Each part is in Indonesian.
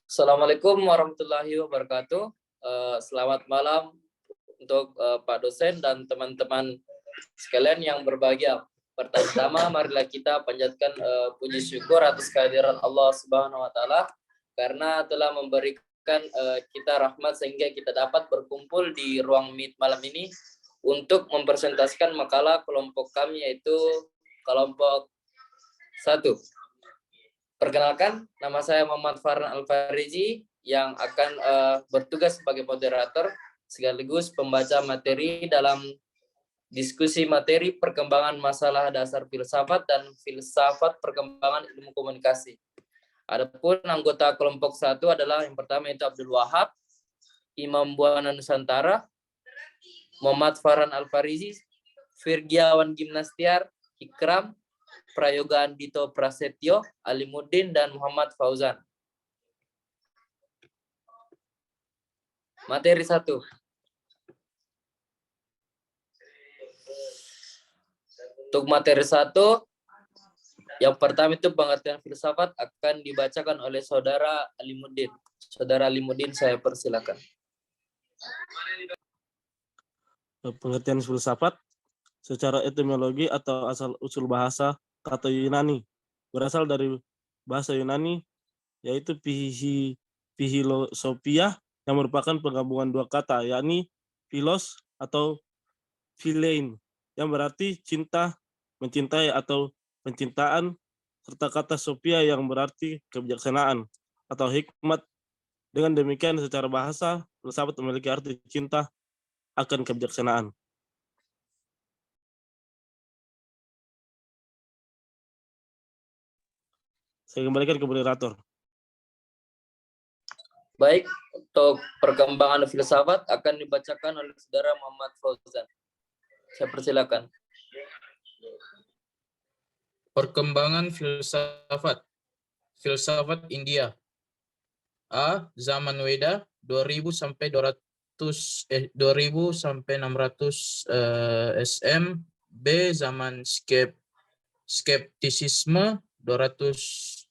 Assalamualaikum warahmatullahi wabarakatuh. Selamat malam untuk Pak dosen dan teman-teman sekalian yang berbahagia. Pertama, marilah kita panjatkan puji syukur atas kehadiran Allah Subhanahu wa taala karena telah memberikan kita rahmat sehingga kita dapat berkumpul di ruang Meet malam ini untuk mempresentasikan makalah kelompok kami, yaitu kelompok 1. Perkenalkan, nama saya Muhammad Farhan Al-Farizi yang akan bertugas sebagai moderator sekaligus pembaca materi dalam diskusi materi perkembangan masalah dasar filsafat dan filsafat perkembangan ilmu komunikasi. Adapun anggota kelompok 1 adalah yang pertama itu Abdul Wahab, Imam Buana Nusantara, Muhammad Farhan Al-Farizi, Firgiawan Gimnastiar, Ikram, Prayoga Andito Prasetyo, Alimuddin, dan Muhammad Fauzan. Materi 1. Untuk materi 1, yang pertama itu pengertian filsafat akan dibacakan oleh Saudara Alimuddin. Saudara Alimuddin, saya persilakan. Pengertian filsafat secara etimologi atau asal-usul bahasa kata Yunani berasal dari bahasa Yunani yaitu philosophia yang merupakan penggabungan dua kata yakni philos atau philein yang berarti cinta, mencintai atau pencintaan, serta kata sophia yang berarti kebijaksanaan atau hikmat. Dengan demikian secara bahasa filsafat memiliki arti cinta akan kebijaksanaan. Saya kembalikan ke moderator. Baik, untuk perkembangan filsafat akan dibacakan oleh Saudara Muhammad Fauzan. Saya persilakan. Perkembangan filsafat. Filsafat India. A. Zaman Weda 2000 sampai 2000 sampai 600 SM. B. Zaman skeptisisme 200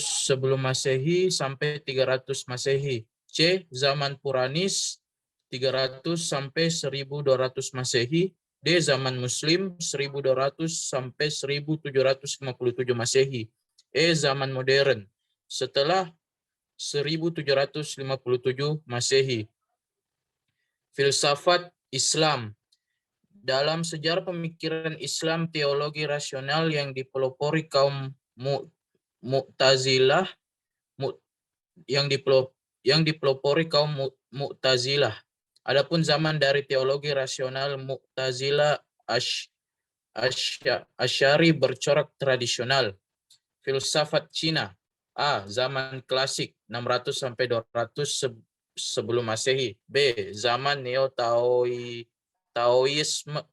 sebelum Masehi sampai 300 Masehi. C. Zaman Puranis 300 sampai 1200 Masehi. D. Zaman Muslim 1200 sampai 1757 Masehi. E. Zaman modern setelah 1757 Masehi. Filsafat Islam. Dalam sejarah pemikiran Islam, teologi rasional yang dipelopori kaum Mu'tazilah yang dipelopori kaum Mu'tazilah. Adapun zaman dari teologi rasional Mu'tazilah Asy'ari bercorak tradisional. Filsafat Cina. A. Zaman klasik 600 sampai 200 sebelum Masehi. B. Zaman Taoisme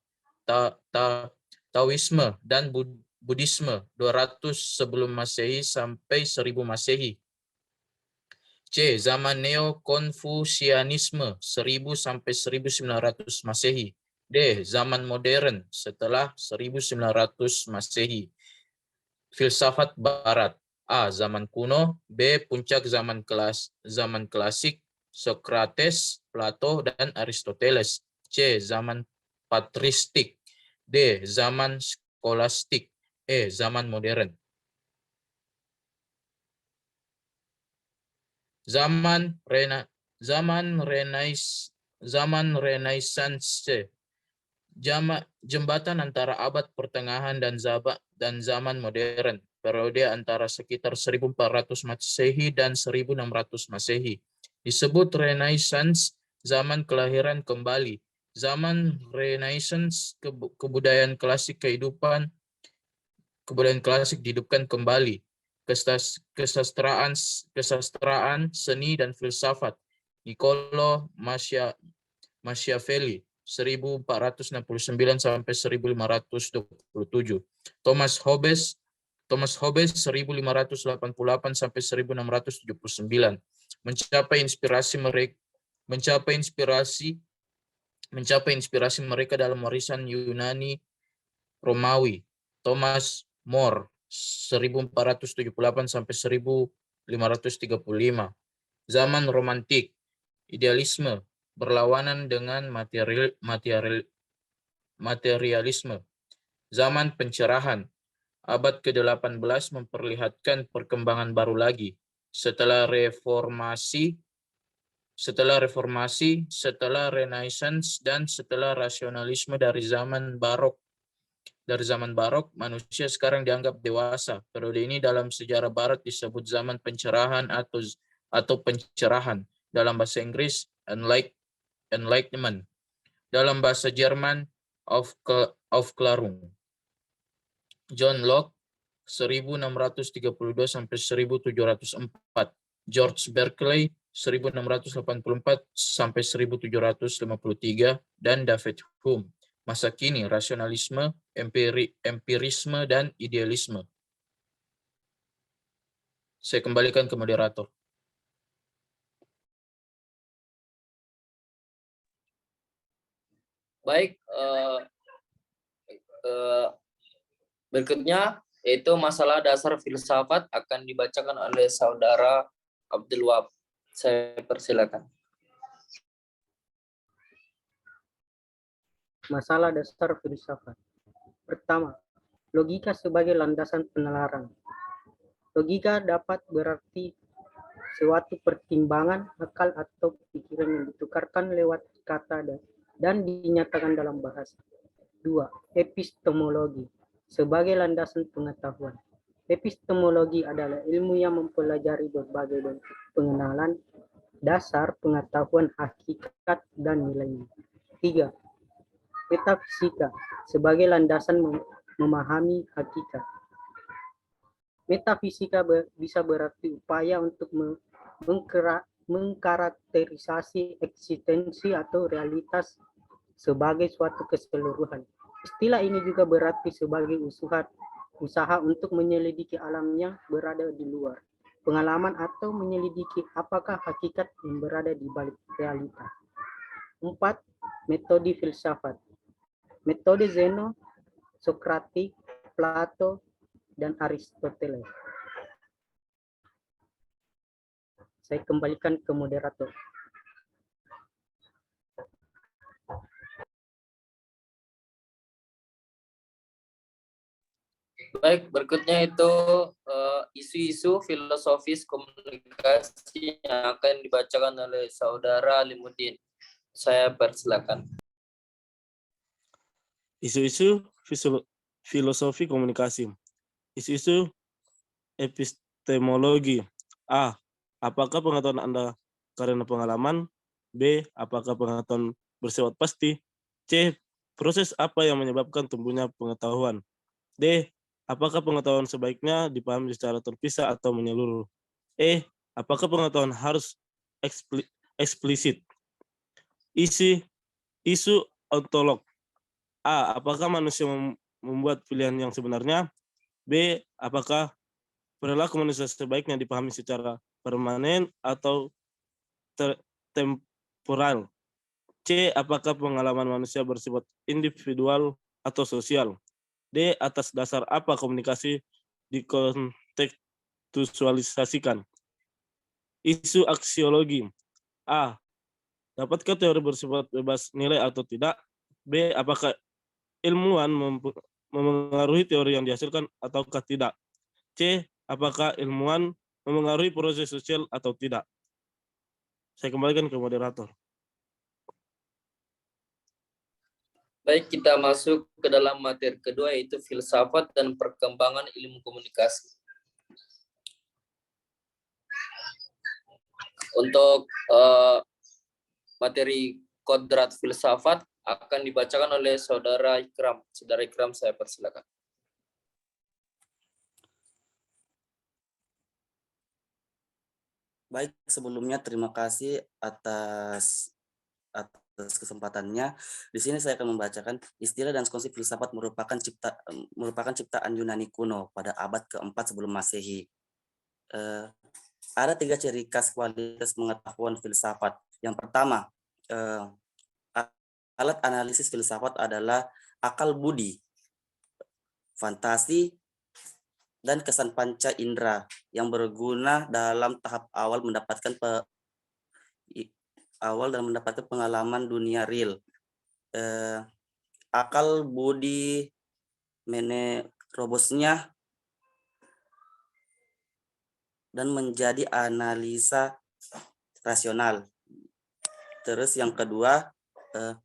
dan Buddhisme 200 sebelum Masehi sampai 1000 Masehi. C. Zaman Neo-Konfusianisme 1000 sampai 1900 Masehi. D. Zaman modern setelah 1900 Masehi. Filsafat Barat. A. Zaman kuno. B. Puncak zaman klasik Sokrates, Plato, dan Aristoteles. C. Zaman patristik. D. Zaman skolastik. E. Zaman modern. Zaman Renaissance. Jembatan antara abad pertengahan dan zaman modern. Periode antara sekitar 1400 Masehi dan 1600 Masehi. Disebut Renaissance, zaman kelahiran kembali. Zaman Renaissance, kebudayaan klasik dihidupkan kembali. Kesastraan, seni dan filsafat. Niccolo Machiavelli 1469 sampai 1527. Thomas Hobbes 1588 sampai 1679. Mencapai inspirasi mereka dalam warisan Yunani Romawi. Thomas More 1478 sampai 535. Zaman romantik, idealisme, berlawanan dengan materialisme. Zaman pencerahan, abad ke-18 memperlihatkan perkembangan baru lagi. Setelah reformasi, setelah Renaissance, dan setelah rasionalisme dari zaman barok. Dari zaman barok, manusia sekarang dianggap dewasa. Periode ini dalam sejarah barat disebut zaman pencerahan atau pencerahan. Dalam bahasa Inggris, Enlightenment. Dalam bahasa Jerman, Aufklärung. John Locke 1632 sampai 1704. George Berkeley 1684 sampai 1753, dan David Hume. Masa kini, rasionalisme, empirisme, dan idealisme. Saya kembalikan ke moderator. Baik, berikutnya yaitu masalah dasar filsafat akan dibacakan oleh saudara Abdul Wahab. Saya persilakan. Masalah dasar filsafat. Pertama, logika sebagai landasan penalaran. Logika dapat berarti suatu pertimbangan akal atau pikiran yang ditukarkan lewat kata dan dinyatakan dalam bahasa. 2. Epistemologi sebagai landasan pengetahuan. Epistemologi adalah ilmu yang mempelajari berbagai bentuk pengenalan dasar pengetahuan hakikat dan nilainya. 3. Metafisika sebagai landasan memahami hakikat. Metafisika bisa berarti upaya untuk mengkarakterisasi eksistensi atau realitas sebagai suatu keseluruhan. Istilah ini juga berarti sebagai usaha untuk menyelidiki alam yang berada di luar pengalaman atau menyelidiki apakah hakikat yang berada di balik realitas. 4. Metode filsafat. Metode Zeno, Sokratik, Plato, dan Aristoteles. Saya kembalikan ke moderator. Baik, berikutnya itu isu-isu filosofis komunikasi yang akan dibacakan oleh saudara Alimuddin. Saya persilakan. Isu-isu filosofi komunikasi. Isu-isu epistemologi. A. Apakah pengetahuan Anda karena pengalaman? B. Apakah pengetahuan bersifat pasti? C. Proses apa yang menyebabkan tumbuhnya pengetahuan? D. Apakah pengetahuan sebaiknya dipahami secara terpisah atau menyeluruh? E. Apakah pengetahuan harus eksplisit? Isu ontolog. A. Apakah manusia membuat pilihan yang sebenarnya? B. Apakah perilaku manusia sebaiknya dipahami secara permanen atau temporal? C. Apakah pengalaman manusia bersifat individual atau sosial? D. Atas dasar apa komunikasi dikontekstualisasikan? Isu aksiologi. A. Dapatkah teori bersifat bebas nilai atau tidak? B. Apakah ilmuwan memengaruhi teori yang dihasilkan ataukah tidak? C. Apakah ilmuwan memengaruhi proses sosial atau tidak? Saya kembalikan ke moderator. Baik, kita masuk ke dalam materi kedua yaitu filsafat dan perkembangan ilmu komunikasi. Untuk materi kodrat filsafat akan dibacakan oleh saudara Ikram. Saudara Ikram, saya persilakan. Baik, sebelumnya terima kasih atas kesempatannya. Di sini saya akan membacakan istilah dan konsep filsafat merupakan ciptaan Yunani kuno pada abad keempat sebelum Masehi. Ada 3 ciri khas kualitas pengetahuan filsafat. Yang pertama, alat analisis filsafat adalah akal budi, fantasi, dan kesan panca indera yang berguna dalam tahap awal mendapatkan pengalaman dunia real. Akal budi menerobosnya dan menjadi analisa rasional. Terus yang kedua,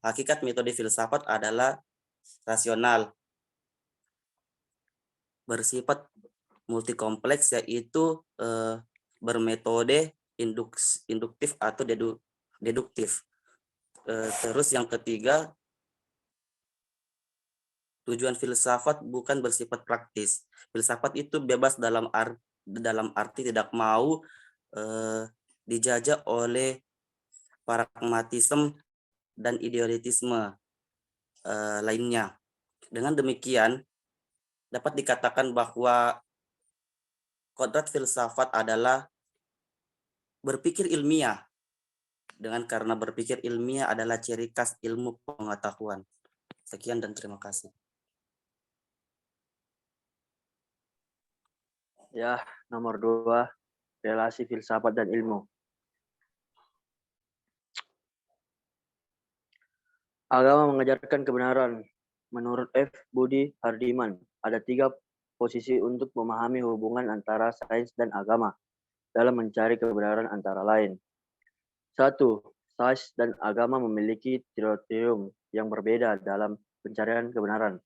hakikat metode filsafat adalah rasional, bersifat multikompleks, yaitu bermetode induktif atau deduktif. Terus yang ketiga, tujuan filsafat bukan bersifat praktis. Filsafat itu bebas dalam arti tidak mau dijajah oleh pragmatisme dan idealisme lainnya. Dengan demikian, dapat dikatakan bahwa kodrat filsafat adalah berpikir ilmiah, karena berpikir ilmiah adalah ciri khas ilmu pengetahuan. Sekian dan terima kasih. Ya, nomor 2, relasi filsafat dan ilmu. Agama mengajarkan kebenaran. Menurut F. Budi Hardiman, ada 3 posisi untuk memahami hubungan antara sains dan agama dalam mencari kebenaran antara lain. 1. Sains dan agama memiliki teritorium yang berbeda dalam pencarian kebenaran.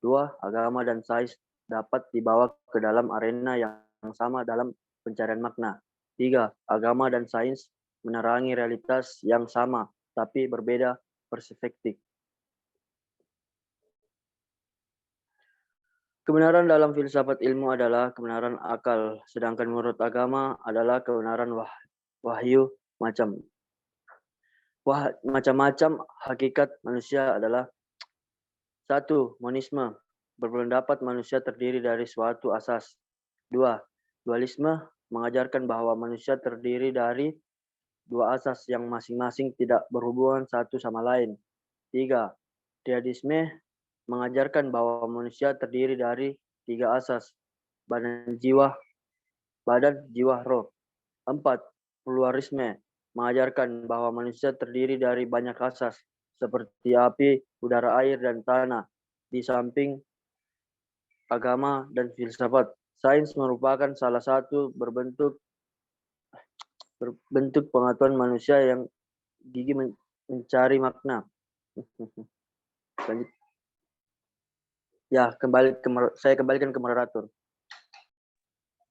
2. Agama dan sains dapat dibawa ke dalam arena yang sama dalam pencarian makna. 3. Agama dan sains menerangi realitas yang sama, tapi berbeda perspektif. Kebenaran dalam filsafat ilmu adalah kebenaran akal, sedangkan menurut agama adalah kebenaran wahyu macam-macam. Hakikat manusia adalah 1. Monisme, berpendapat manusia terdiri dari suatu asas. 2. Dualisme, mengajarkan bahwa manusia terdiri dari 2 asas yang masing-masing tidak berhubungan satu sama lain. 3. Deisme, mengajarkan bahwa manusia terdiri dari 3 asas, badan, jiwa, roh. 4. Pluralisme, mengajarkan bahwa manusia terdiri dari banyak asas, seperti api, udara, air, dan tanah. Di samping agama dan filsafat, sains merupakan salah satu berbentuk pengetahuan manusia yang gigih mencari makna. Ya, saya kembalikan ke moderator.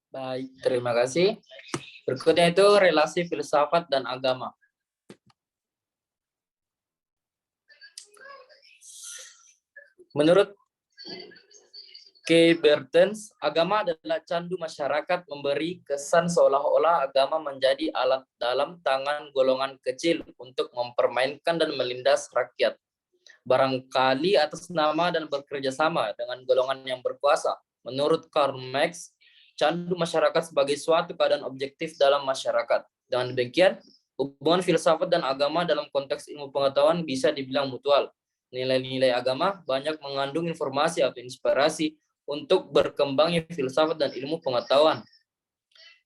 Baik, terima kasih. Berikutnya itu relasi filsafat dan agama. Menurut K. Bertens, agama adalah candu masyarakat memberi kesan seolah-olah agama menjadi alat dalam tangan golongan kecil untuk mempermainkan dan melindas rakyat. Barangkali atas nama dan bekerja sama dengan golongan yang berkuasa. Menurut Karl Marx, candu masyarakat sebagai suatu keadaan objektif dalam masyarakat. Dengan demikian, hubungan filsafat dan agama dalam konteks ilmu pengetahuan bisa dibilang mutual. Nilai-nilai agama banyak mengandung informasi atau inspirasi untuk berkembangnya filsafat dan ilmu pengetahuan.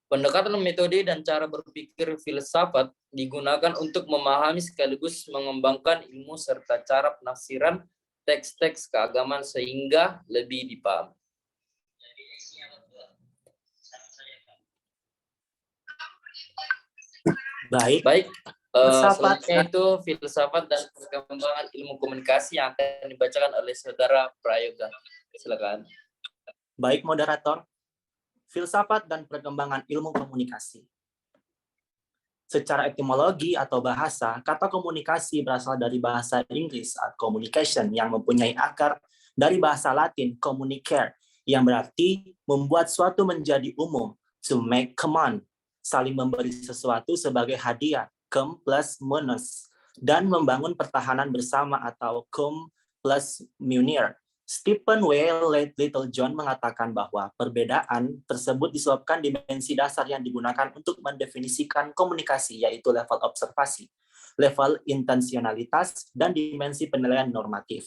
Pendekatan metode dan cara berpikir filsafat digunakan untuk memahami sekaligus mengembangkan ilmu serta cara penafsiran teks-teks keagamaan sehingga lebih dipahami. Baik. Selanjutnya itu filsafat dan perkembangan ilmu komunikasi yang akan dibacakan oleh Saudara Prayoga. Silakan. Baik, moderator. Filsafat dan perkembangan ilmu komunikasi. Secara etimologi atau bahasa, kata komunikasi berasal dari bahasa Inggris communication yang mempunyai akar dari bahasa Latin communicare yang berarti membuat suatu menjadi umum, to make common, saling memberi sesuatu sebagai hadiah, cum plus munus, dan membangun pertahanan bersama atau cum plus munir. Stephen W. Little John mengatakan bahwa perbedaan tersebut disebabkan dimensi dasar yang digunakan untuk mendefinisikan komunikasi, yaitu level observasi, level intensionalitas, dan dimensi penilaian normatif.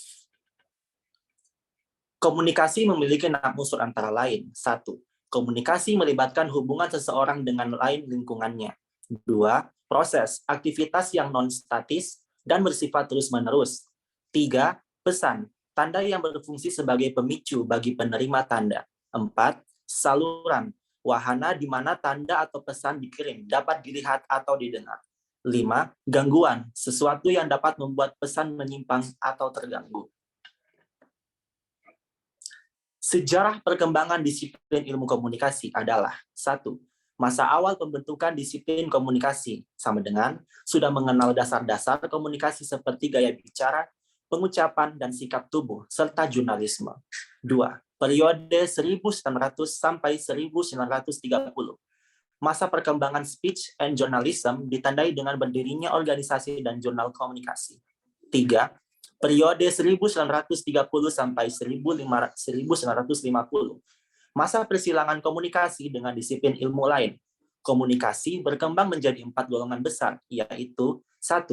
Komunikasi memiliki 6 unsur antara lain. 1. Komunikasi melibatkan hubungan seseorang dengan lain lingkungannya. 2. Proses, aktivitas yang non-statis dan bersifat terus-menerus. 3. Pesan, tanda yang berfungsi sebagai pemicu bagi penerima tanda. 4. Saluran, wahana di mana tanda atau pesan dikirim dapat dilihat atau didengar. 5. Gangguan, sesuatu yang dapat membuat pesan menyimpang atau terganggu. Sejarah perkembangan disiplin ilmu komunikasi adalah 1. Masa awal pembentukan disiplin komunikasi sama dengan sudah mengenal dasar-dasar komunikasi seperti gaya bicara, pengucapan, dan sikap tubuh, serta jurnalisme. 2. Periode 1900 sampai 1930. Masa perkembangan speech and journalism ditandai dengan berdirinya organisasi dan jurnal komunikasi. 3. Periode 1930 sampai 1950. Masa persilangan komunikasi dengan disiplin ilmu lain. Komunikasi berkembang menjadi 4 golongan besar, yaitu 1.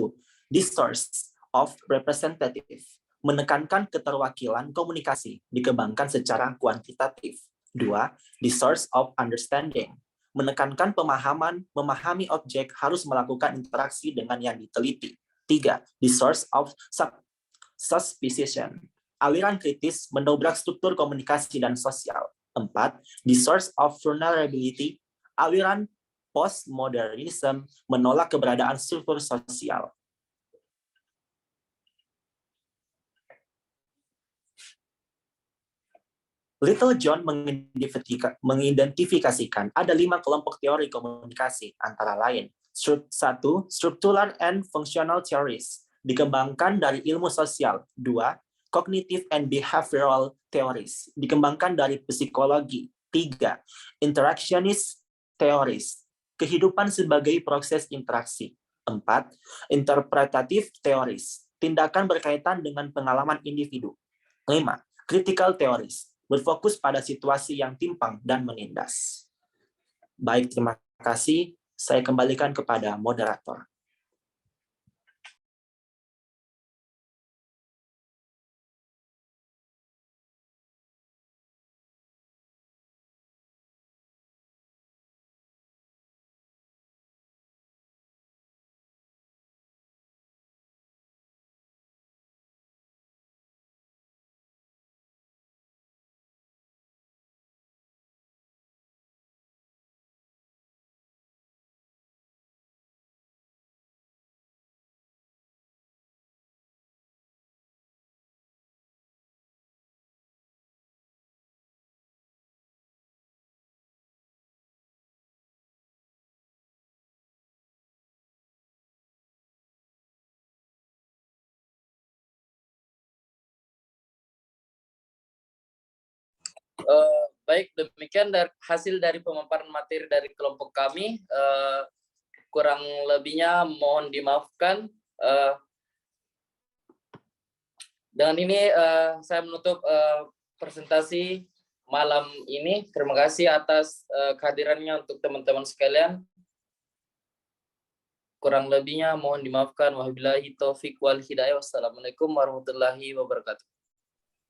Discourse of representative, menekankan keterwakilan komunikasi, dikembangkan secara kuantitatif. 2. Discourse of understanding, menekankan memahami objek harus melakukan interaksi dengan yang diteliti. 3. Discourse of suspicion, aliran kritis mendobrak struktur komunikasi dan sosial. 4. Discourse of vulnerability, aliran postmodernism menolak keberadaan struktur sosial. Little John mengidentifikasikan ada 5 kelompok teori komunikasi, antara lain 1. Structural and functional theories, dikembangkan dari ilmu sosial. 2. Cognitive and behavioral theories, dikembangkan dari psikologi. 3. Interactionist theories, kehidupan sebagai proses interaksi. 4. Interpretative theories, tindakan berkaitan dengan pengalaman individu. 5. Critical theories, berfokus pada situasi yang timpang dan menindas. Baik, terima kasih. Saya kembalikan kepada moderator. Baik, demikian hasil dari pemaparan materi dari kelompok kami. Kurang lebihnya mohon dimaafkan. Dengan ini saya menutup presentasi malam ini. Terima kasih atas kehadirannya untuk teman-teman sekalian. Kurang lebihnya mohon dimaafkan. Wabillahi taufiq wal hidayah. Wassalamualaikum warahmatullahi wabarakatuh.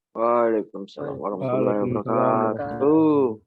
Waalaikumsalam warahmatullahi wabarakatuh.